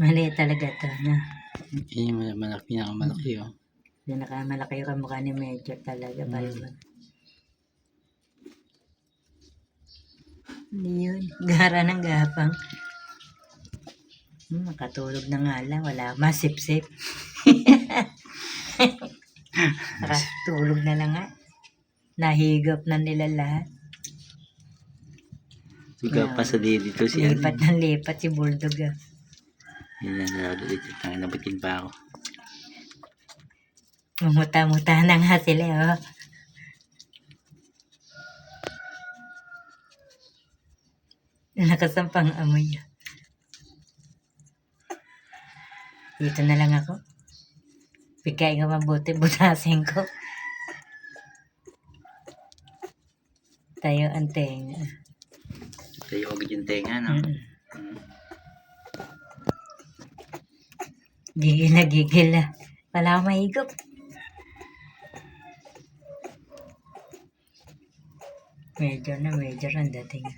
Maliit talaga 'to, no? Yung malaki, pinakamalaki, oh. Pinakamalaki yung kamukha ni Major talaga, balbon. Yun, gara ng gapang. Makatulog na nga lang, wala masipsip. Nakatulog na lang nga. Nahigop na nila lahat. Ikaw pa sa dito si lipat ng lipat si Bulldog, ah. Yun na ulit. Nabatin pa ako. Mumuta-muta na nga sila, oh. Nakasampang amoy. Dito na lang ako. Bigay nga mabuti, butasin ko. Tayo ang tenga. Tayo agad yung tenga, no? Gigil na gigil na. Wala akong mahigop. Major na major ang dating.